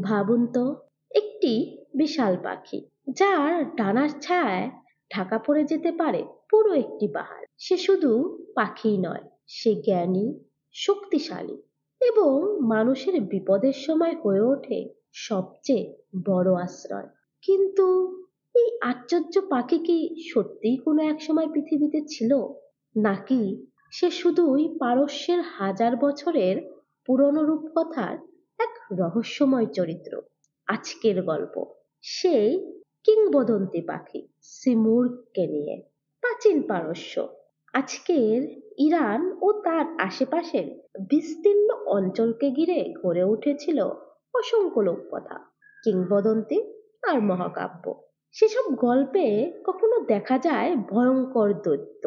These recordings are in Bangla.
ভাবুন তো, একটি বিশাল পাখি যার ডানার ছায়ায় ঢাকা পড়ে যেতে পারে পুরো একটি পাহাড়। সে শুধু পাখিই নয়, সে জ্ঞানী, শক্তিশালী এবং মানুষের বিপদের সময় হয়ে ওঠে সবচেয়ে বড় আশ্রয়। কিন্তু এই আশ্চর্য পাখি কি সত্যিই কোনো এক সময় পৃথিবীতে ছিল, নাকি সে শুধুই পারস্যের হাজার বছরের পুরনো রূপকথার এক রহস্যময় চরিত্র? আজকের গল্প সেই কিংবদন্তি পাখি সিমুরকে নিয়ে। প্রাচীন পারস্য, আজকের ইরান ও তার আশেপাশের বিস্তীর্ণ অঞ্চলকে ঘিরে গড়ে উঠেছিল অসংখ্য লোককথা, কিংবদন্তি আর মহাকাব্য। সেসব গল্পে কখনো দেখা যায় ভয়ঙ্কর দৈত্য,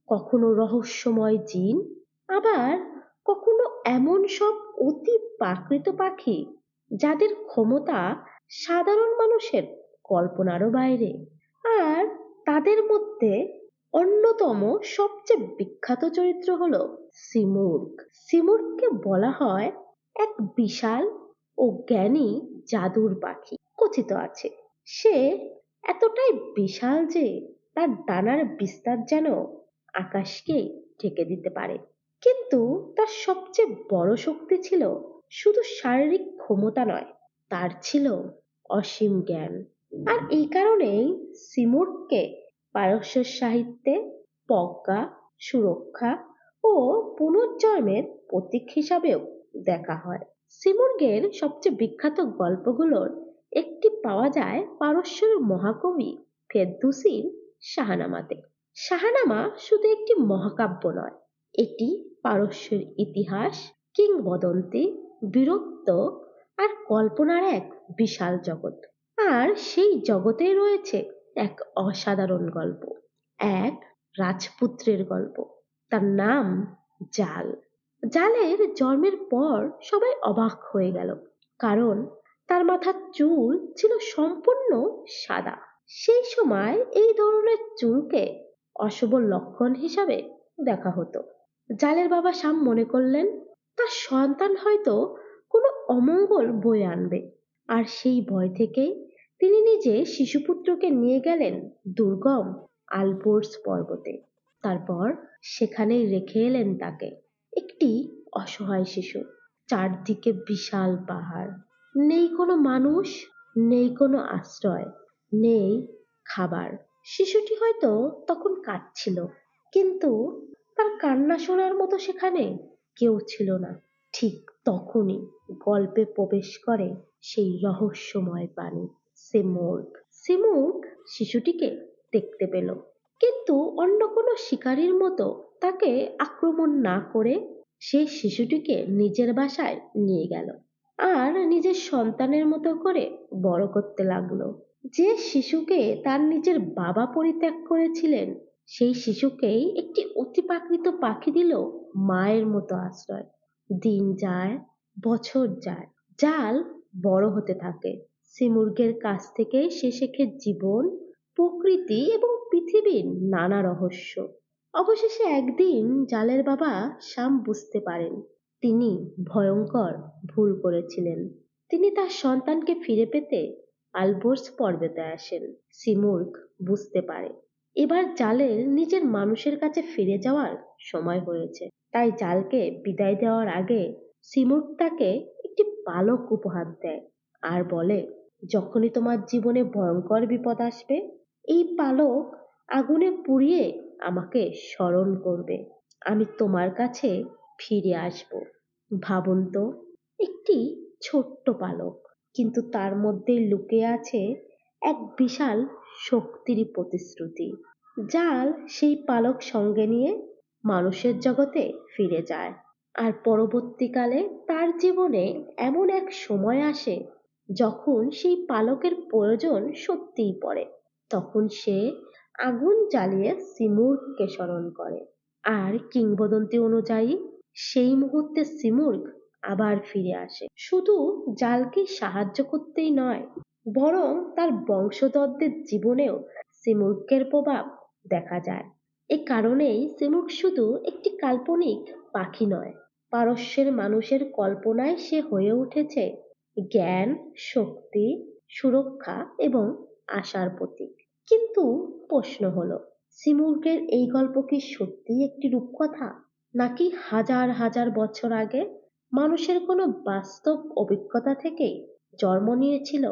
কখনো রহস্যময় জিন, আবার কখনো এমন সব অতি প্রাকৃত পাখি যাদের ক্ষমতা সাধারণ মানুষের কল্পনারও বাইরে। আর তাদের মধ্যে অন্যতম সবচেয়ে বিখ্যাত চরিত্র হলো সিমুর্গ। সিমুর্গকে বলা হয় এক বিশাল ও জ্ঞানী জাদুর পাখি। কথিত আছে সে এতটাই বিশাল যে তার ডানার বিস্তার যেন আকাশকে ঢেকে দিতে পারে। কিন্তু তার সবচেয়ে বড় শক্তি ছিল শুধু শারীরিক ক্ষমতা নয়, তার ছিল অসীম জ্ঞান। আর এই কারণেই সিমুরকে পারস্য সাহিত্যে প্রজ্ঞা, সুরক্ষা ও পুনর্জন্মের প্রতীক হিসাবেও দেখা হয়। সিমুরগের সবচেয়ে বিখ্যাত গল্পগুলোর একটি পাওয়া যায় পারস্যের মহাকবি ফেরদৌসির শাহনামাতে। শাহনামা শুধু একটি মহাকাব্য নয়, এটি পারস্যের ইতিহাস, কিংবদন্তি, বীরত্ব আর কল্পনার এক বিশাল জগৎ। আর সেই জগতেই রয়েছে এক অসাধারণ গল্প, এক রাজপুত্রের গল্প। তার নাম জাল। জালের জন্মের পর সবাই অবাক হয়ে গেল, কারণ তার মাথার চুল ছিল সম্পূর্ণ সাদা। সেই সময় এই ধরনের চুলকে অশুভ লক্ষণ হিসাবে দেখা হতো। জালের বাবা শাম মনে করলেন তার সন্তান হয়তো কোনো অমঙ্গল বয়ে আনবে, আর সেই ভয় থেকেই তিনি নিজে শিশুপুত্রকে নিয়ে গেলেন দুর্গম আলবোর্স পর্বতে। তারপর সেখানেই রেখে এলেন তাকে, একটি অসহায় শিশু। চারদিকে বিশাল পাহাড়, নেই কোনো মানুষ, নেই কোনো আশ্রয়, নেই খাবার। শিশুটি হয়তো তখন কাঁদছিল, কিন্তু তার কান্না শোনার মতো সেখানে কেউ ছিল না। ঠিক তখনই গল্পে প্রবেশ করে সেই রহস্যময় প্রাণী সিমুর্গ। সিমুর্গ শিশুটিকে দেখতে পেল, কিন্তু অন্য কোনো শিকারীর মতো তাকে আক্রমণ না করে সেই শিশুটিকে নিজের বাসায় নিয়ে গেল আর নিজের সন্তানের মতো করে বড় করতে লাগলো। যে শিশুকে তার নিজের বাবা পরিত্যাগ করেছিলেন, সেই শিশুকেই একটি অতিপ্রাকৃত পাখি দিল মায়ের মতো আশ্রয়। দিন যায়, বছর যায়, জাল বড় হতে থাকে। সিমুর্গের কাছ থেকে সে শেখে জীবন, প্রকৃতি এবং পৃথিবীর নানা রহস্য। অবশেষে একদিন জালের বাবা শাম বুঝতে পারেন তিনি ভয়ঙ্কর ভুল করেছিলেন। তিনি তার সন্তানকে ফিরে পেতে আলবোর্স পর্বতে আসেন। সিমুর্গ বুঝতে পারে এবার জালের নিজের মানুষের কাছে ফিরে যাওয়ার সময় হয়েছে। তাই জালকে বিদায় দেওয়ার আগে সিমুর্গ তাকে একটি পালক উপহার দেয় আর বলে, যখনই তোমার জীবনে ভয়ঙ্কর বিপদ আসবে, এই পালক আগুনে পুড়িয়ে আমাকে স্মরণ করবে, আমি তোমার কাছে ফিরে আসব। ভাবুন তো, একটি ছোট্ট পালক, কিন্তু তার মধ্যে লুকিয়ে আছে এক বিশাল শক্তির প্রতিশ্রুতি। জাল সেই পালক সঙ্গে নিয়ে মানুষের জগতে ফিরে যায়। আর পরবর্তীকালে তার জীবনে এমন এক সময় আসে যখন সেই পালকের প্রয়োজন সত্যিই পড়ে। তখন সে আগুন জ্বালিয়ে সিমুর্গকে স্মরণ করে। আর কিংবদন্তি অনুযায়ী সেই মুহূর্তে সিমুর্গ আবার ফিরে আসে, শুধু জালকে সাহায্য করতেই নয়, বরং তার বংশধরদের জীবনেও সিমুর্গের প্রভাব দেখা যায়। এ কারণেই সিমুর্গ শুধু একটি কাল্পনিক পাখি নয়, পারস্যের মানুষের কল্পনায় সে হয়ে উঠেছে জ্ঞান, শক্তি, সুরক্ষা এবং আশার প্রতীক। কিন্তু প্রশ্ন হলো, সিমুরগের এই গল্প কি সত্যিই একটি রূপকথা, নাকি হাজার হাজার বছর আগে মানুষের কোনো বাস্তব অভিজ্ঞতা থেকেই জন্ম নিয়েছিল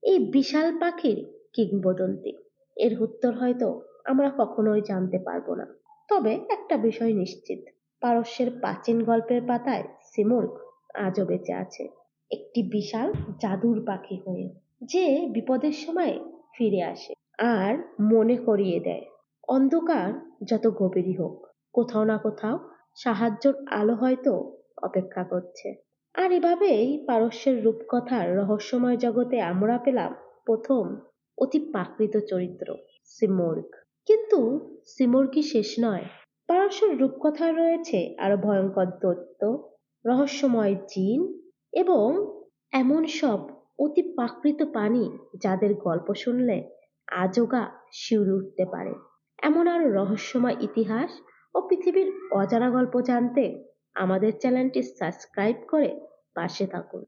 এই বিশাল পাখির কিংবদন্তি? এর উত্তর হয়তো আমরা কখনোই জানতে পারবো না। তবে একটা বিষয় নিশ্চিত, পারস্যের প্রাচীন গল্পের পাতায় সিমুর্গ আজও বেঁচে আছে, একটি বিশাল জাদুর পাখি হয়ে, যে বিপদের সময় ফিরে আসে আর মনে করিয়ে দেয় অন্ধকার যত গভীরই হোক, কোথাও না কোথাও সাহায্যের আলো হয়তো অপেক্ষা করছে। আর এভাবেই পারস্যের রূপকথার রহস্যময় জগতে আমরা পেলাম প্রথম অতি প্রাকৃত চরিত্র, সিমুর্গ। কিন্তু সিমুর্গই শেষ নয়। পারস্যের রূপকথায় রয়েছে আরো ভয়ঙ্কর দৈত্য, রহস্যময় জিন এবং এমন সব অতি প্রাকৃত প্রাণী যাদের গল্প শুনলে আজও গা শিউরে উঠতে পারে। এমন আরো রহস্যময় ইতিহাস ও পৃথিবীর অজানা গল্প জানতে আমাদের চ্যানেলটি সাবস্ক্রাইব করে পাশে থাকুন।